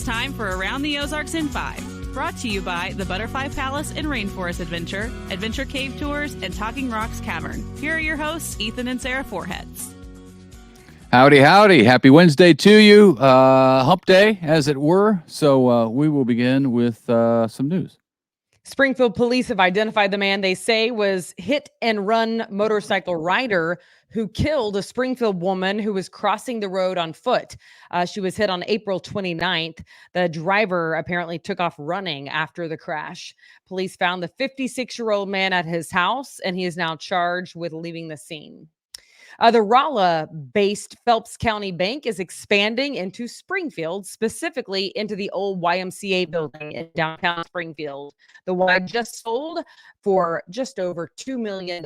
It's time for Around the Ozarks in 5. Brought to you by the Butterfly Palace and Rainforest Adventure, Adventure Cave Tours, and Talking Rocks Cavern. Here are your hosts, Ethan and Sarah Forhetz. Howdy, howdy. Happy Wednesday to you. Hump day, as it were. So we will begin with some news. Springfield police have identified the man they say was hit-and-run motorcycle rider who killed a Springfield woman who was crossing the road on foot. She was hit on April 29th. The driver apparently took off running after the crash. Police found the 56-year-old man at his house, and he is now charged with leaving the scene. The Rolla-based Phelps County Bank is expanding into Springfield, specifically into the old YMCA building in downtown Springfield. The Y just sold for just over $2 million.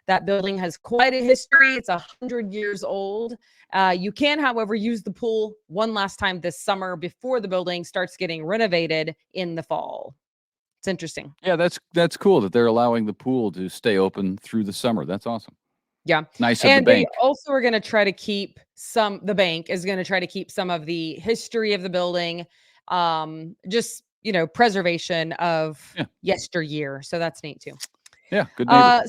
That building has quite a history. It's 100 years old. You can, however, use the pool one last time this summer before the building starts getting renovated in the fall. It's interesting. Yeah, that's cool that they're allowing the pool to stay open through the summer. That's awesome. Yeah. Nice of and the bank. They also are going to try to keep the bank is going to try to keep some of the history of the building, just, preservation of yesteryear. So that's neat too. Yeah. Good neighbor.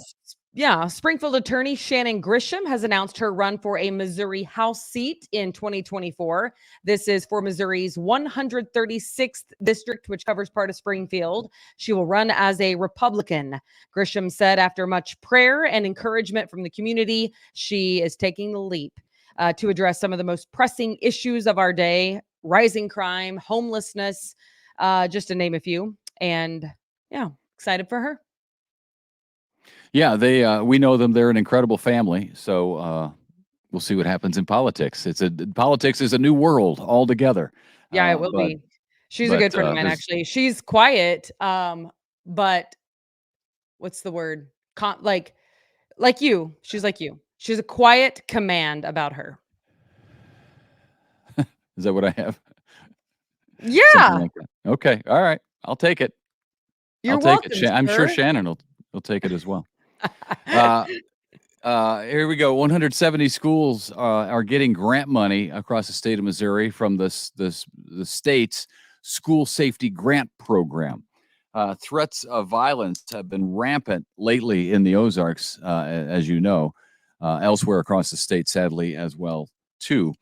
Springfield attorney Shannon Grisham has announced her run for a Missouri House seat in 2024. This is for Missouri's 136th district, which covers part of Springfield. She will run as a Republican. Grisham said after much prayer and encouragement from the community, she is taking the leap to address some of the most pressing issues of our day: rising crime, homelessness, just to name a few. And excited for her. Yeah, we know them. They're an incredible family. So we'll see what happens in politics. Politics is a new world altogether. Yeah, it will be. She's a good friend of mine, actually. She's quiet, but what's the word? Like you. She's like you. She's a quiet command about her. Is that what I have? Yeah. Like okay. All right. I'll take it. You're welcome. I'm sure Shannon will take it as well. Here we go. 170 schools are getting grant money across the state of Missouri from the state's school safety grant program. Threats of violence have been rampant lately in the Ozarks, as you know, elsewhere across the state, sadly, as well, too.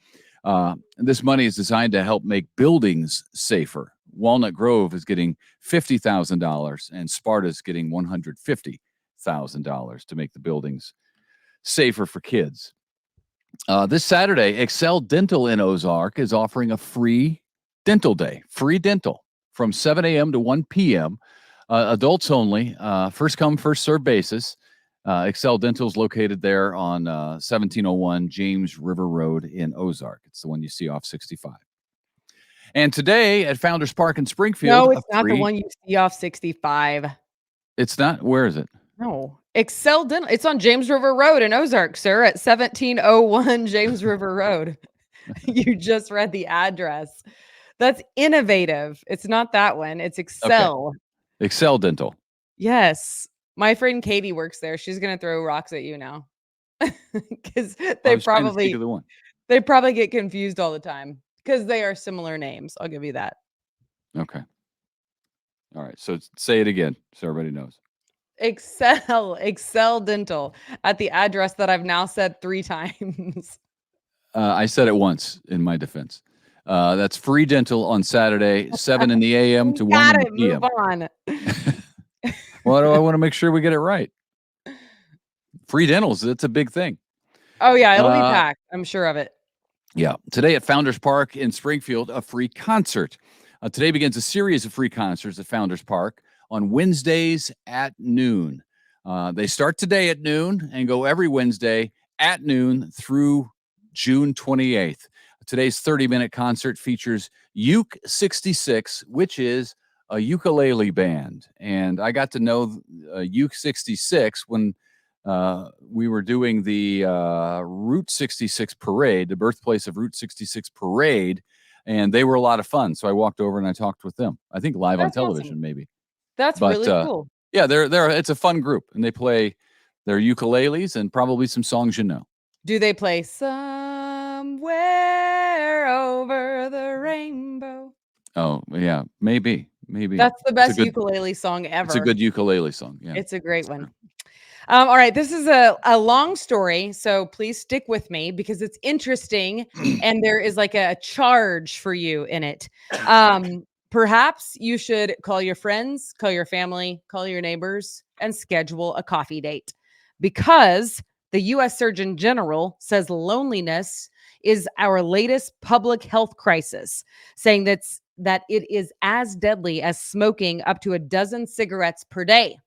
This money is designed to help make buildings safer. Walnut Grove is getting $50,000 and Sparta's getting $150,000 to make the buildings safer for kids. This Saturday, Excel Dental in Ozark is offering a free dental day, free dental from 7 a.m. to 1 p.m. Adults only, first come, first serve basis. Excel Dental is located there on 1701 James River Road in Ozark. It's the one you see off 65. And today at Founders Park in Springfield. No, it's not the one you see off 65. It's not? Where is it? No. Excel Dental. It's on James River Road in Ozark, sir, at 1701 James River Road. You just read the address. That's innovative. It's not that one. It's Excel. Okay. Excel Dental. Yes. My friend Katie works there. She's going to throw rocks at you now. Because they probably get confused all the time because they are similar names. I'll give you that. Okay. All right. So say it again so everybody knows. Excel Dental at the address that I've now said 3 times. I said it once in my defense. That's free dental on Saturday, 7 in the a.m. to 1 in the p.m. Move on. Well, I want to make sure we get it right. Free dentals, it's a big thing. Oh, yeah, it'll be packed. I'm sure of it. Yeah. Today at Founders Park in Springfield, a free concert. Today begins a series of free concerts at Founders Park on Wednesdays at noon. They start today at noon and go every Wednesday at noon through June 28th. Today's 30-minute concert features Uke 66, which is a ukulele band. And I got to know Uke 66 when we were doing the Route 66 parade, the birthplace of Route 66 parade, and they were a lot of fun. So I walked over and I talked with them. I think live on television, awesome. Maybe. That's really cool. Yeah, it's a fun group, and they play their ukuleles and probably some songs you know. Do they play Somewhere somewhere over the rainbow. Oh, yeah, maybe. That's the It's a best good ukulele song it's a ever. good ukulele song, yeah. It's a great It's one. true. All right, this is a long story, so please stick with me because it's interesting and there is like a charge for you in it. Perhaps you should call your friends, call your family, call your neighbors, and schedule a coffee date because the US Surgeon General says loneliness is our latest public health crisis, saying that it is as deadly as smoking up to a dozen cigarettes per day.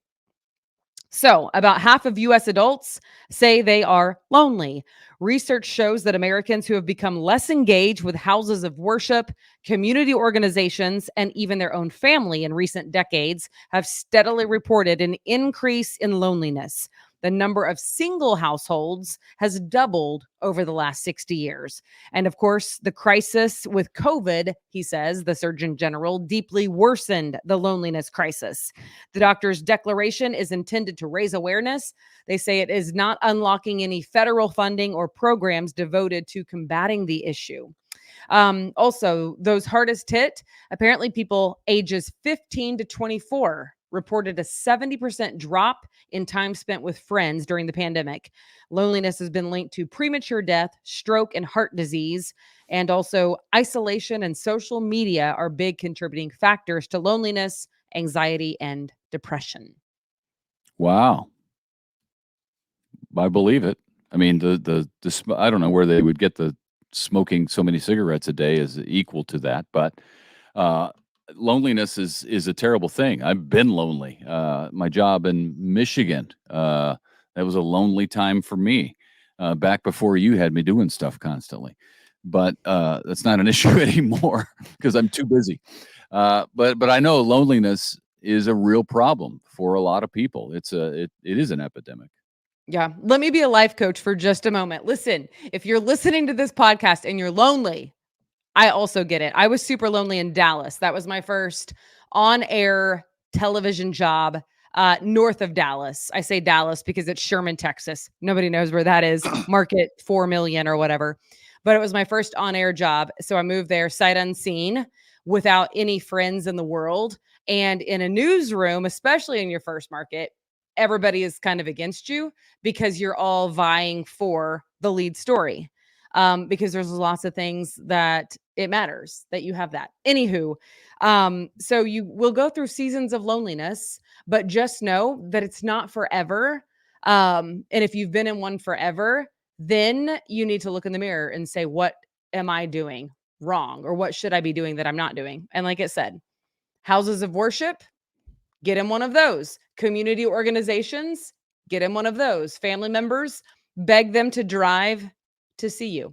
So, about half of US adults say they are lonely. Research shows that Americans who have become less engaged with houses of worship, community organizations, and even their own family in recent decades have steadily reported an increase in loneliness. The number of single households has doubled over the last 60 years. And of course, the crisis with COVID, he says, the Surgeon General, deeply worsened the loneliness crisis. The doctor's declaration is intended to raise awareness. They say it is not unlocking any federal funding or programs devoted to combating the issue. Also, those hardest hit, apparently people ages 15 to 24 reported a 70% drop in time spent with friends during the pandemic. Loneliness has been linked to premature death, stroke, and heart disease. And also, isolation and social media are big contributing factors to loneliness, anxiety, and depression. Wow. I believe it. I mean, I don't know where they would get the smoking so many cigarettes a day is equal to that, but uh, loneliness is a terrible thing. I've been lonely. My job in Michigan, that was a lonely time for me back before you had me doing stuff constantly. But that's not an issue anymore because I'm too busy. But I know loneliness is a real problem for a lot of people. It is an epidemic. Yeah. Let me be a life coach for just a moment. Listen, if you're listening to this podcast and you're lonely, I also get it. I was super lonely in Dallas. That was my first on air television job north of Dallas. I say Dallas because it's Sherman, Texas. Nobody knows where that is. Market 4 million or whatever. But it was my first on air job. So I moved there sight unseen without any friends in the world. And in a newsroom, especially in your first market, everybody is kind of against you because you're all vying for the lead story. Because there's lots of things that it matters that you have that. Anywho, so you will go through seasons of loneliness, but just know that it's not forever. And if you've been in one forever, then you need to look in the mirror and say, what am I doing wrong? Or what should I be doing that I'm not doing? And like it said, houses of worship, get in one of those. Community organizations, get in one of those. Family members, beg them to drive to see you.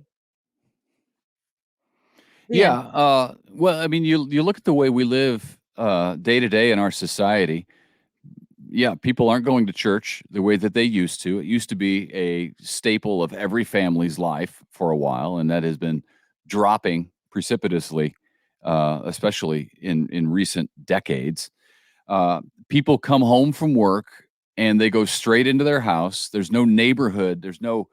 The Yeah. end. Well, I mean, you look at the way we live day to day in our society. Yeah, people aren't going to church the way that they used to. It used to be a staple of every family's life for a while, and that has been dropping precipitously, especially in recent decades. People come home from work and they go straight into their house. There's no neighborhood. There's no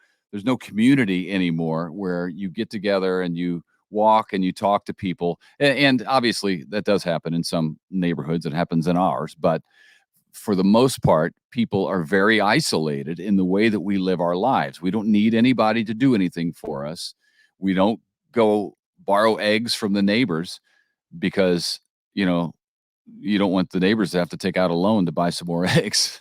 community anymore where you get together and you walk and you talk to people. And obviously that does happen in some neighborhoods. It happens in ours, but for the most part, people are very isolated in the way that we live our lives. We don't need anybody to do anything for us. We don't go borrow eggs from the neighbors because, you know, you don't want the neighbors to have to take out a loan to buy some more eggs.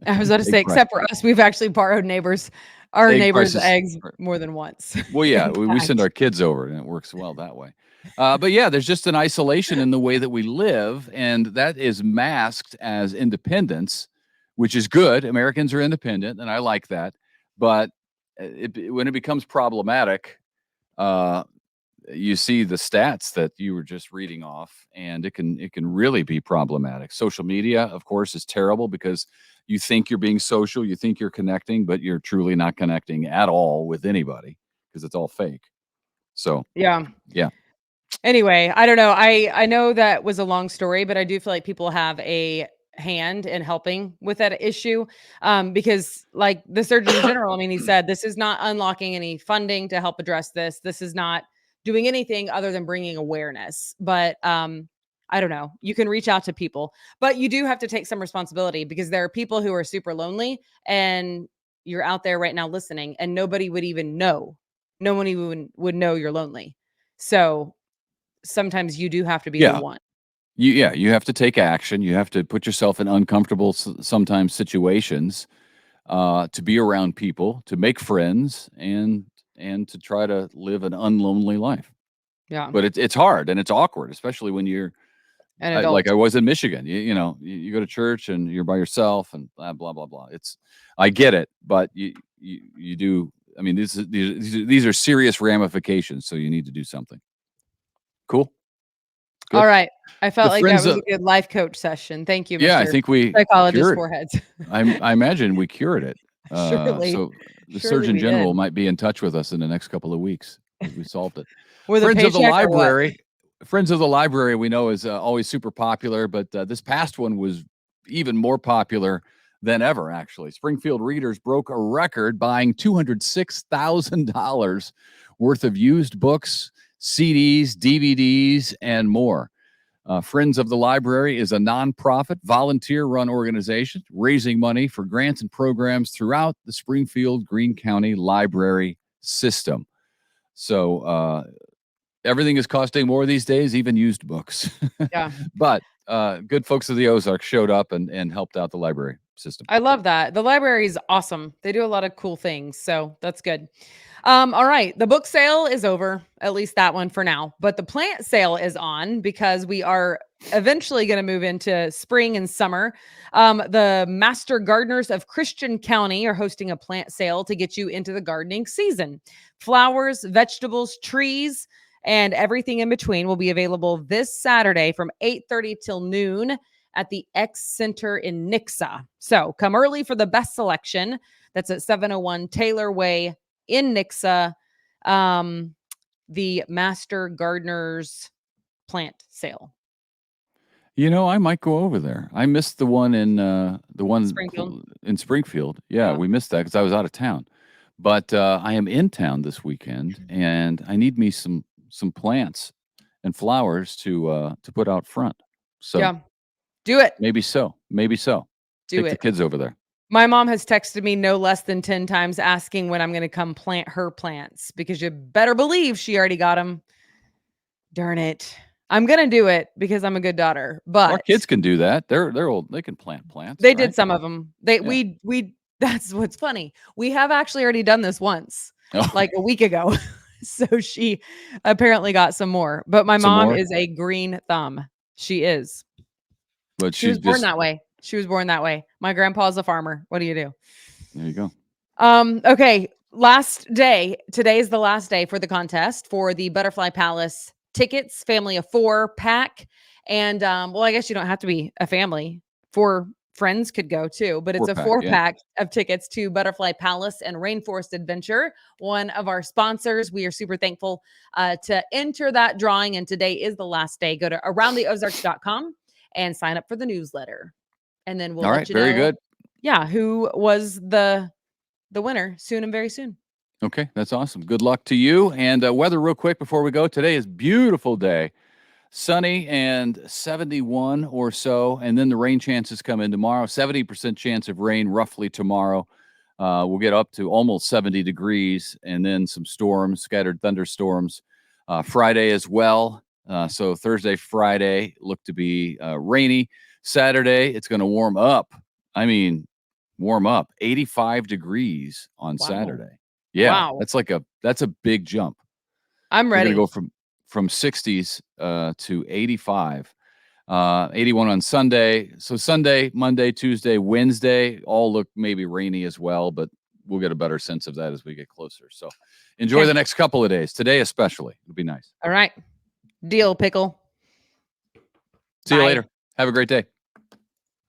I was about to Egg say, price except for us, we've actually borrowed our egg neighbors' prices eggs more than once. well, yeah, In we send fact. our kids over, and it works well that way. But yeah, there's just an isolation in the way that we live, and that is masked as independence, which is good. Americans are independent, and I like that. But when it becomes problematic, uh, you see the stats that you were just reading off, and it can really be problematic. Social media, of course, is terrible because you think you're being social, you think you're connecting, but you're truly not connecting at all with anybody because it's all fake. So, Yeah. yeah. Anyway, I don't know. I know that was a long story, but I do feel like people have a hand in helping with that issue. Because like the Surgeon General, I mean, he said this is not unlocking any funding to help address this. This is not doing anything other than bringing awareness. But I don't know. You can reach out to people, but you do have to take some responsibility, because there are people who are super lonely, and you're out there right now listening, and nobody would even know. No one even would know you're lonely. So sometimes you do have to be the Yeah. one. You have to take action. You have to put yourself in uncomfortable sometimes situations to be around people, to make friends, and to try to live an unlonely life. Yeah. But it's hard and it's awkward, especially when you're An like adult. I was in Michigan. You go to church and you're by yourself and blah blah blah blah. I get it, but you do. I mean, these are serious ramifications, so you need to do something. Cool. Good. All right. I felt The like that friends was of a good life coach session. Thank you, Yeah, I Mr. think we Psychologist cured. Forhetz. I imagine we cured it. Surely. So the Surely Surgeon we General did. might be in touch with us in the next couple of weeks because we solved it. With a Friends of the paycheck or what? Library. Friends of the Library, we know, is always super popular, but this past one was even more popular than ever, actually. Springfield readers broke a record buying $206,000 worth of used books, CDs, DVDs, and more. Friends of the Library is a nonprofit, volunteer-run organization raising money for grants and programs throughout the Springfield Greene County Library system. So everything is costing more these days, even used books. Yeah. But good folks of the Ozarks showed up and helped out the library system. I love that. The library is awesome. They do a lot of cool things. So that's good. All right. The book sale is over, at least that one for now. But the plant sale is on, because we are eventually going to move into spring and summer. The Master Gardeners of Christian County are hosting a plant sale to get you into the gardening season. Flowers, vegetables, trees, and everything in between will be available this Saturday from 8:30 till noon at the X Center in Nixa. So come early for the best selection. That's at 701 Taylor Way in Nixa. The Master Gardeners plant sale. I might go over there. I missed the one in Springfield. in Springfield. Yeah, we missed that because I was out of town. But I am in town this weekend, and I need me some plants and flowers to put out front. So Yeah, do it. maybe so. Do Take the it. kids over there. My mom has texted me no less than 10 times asking when I'm going to come plant her plants, because you better believe she already got them. Darn it. I'm going to do it because I'm a good daughter, but Our kids can do that. They're old. They can plant plants. they right? did some of them. We that's what's funny. We have actually already done this once, Oh. like a week ago. So she apparently got some more, but my Some mom more? is a green thumb. She is. But She was born that way. She was born that way. My grandpa's a farmer. What do you do? There you go. Okay. Last day. Today is the last day for the contest for the Butterfly Palace tickets, family of 4 pack. And well, I guess you don't have to be a family. 4 friends could go too, but it's a 4 pack of tickets to Butterfly Palace and Rainforest Adventure, one of our sponsors. We are super thankful to enter that drawing. And today is the last day. Go to aroundtheozarks.com and sign up for the newsletter. And then we'll All let right, you know. very good. Yeah, who was the winner soon and very soon. Okay, that's awesome. Good luck to you. And weather real quick before we go. Today is beautiful day. Sunny and 71 or so. And then the rain chances come in tomorrow. 70% chance of rain roughly tomorrow. We'll get up to almost 70 degrees, and then some storms, scattered thunderstorms. Friday as well. So Thursday, Friday look to be rainy. Saturday, it's going to warm up. I mean, warm up 85 degrees on Saturday. Yeah, Wow. that's a big jump. I'm ready. We're going to go from 60s to 85. 81 on Sunday. So Sunday, Monday, Tuesday, Wednesday all look maybe rainy as well, but we'll get a better sense of that as we get closer. So enjoy the next couple of days. Today especially. It'll be nice. All right. Deal, pickle. See you later. Have a great day.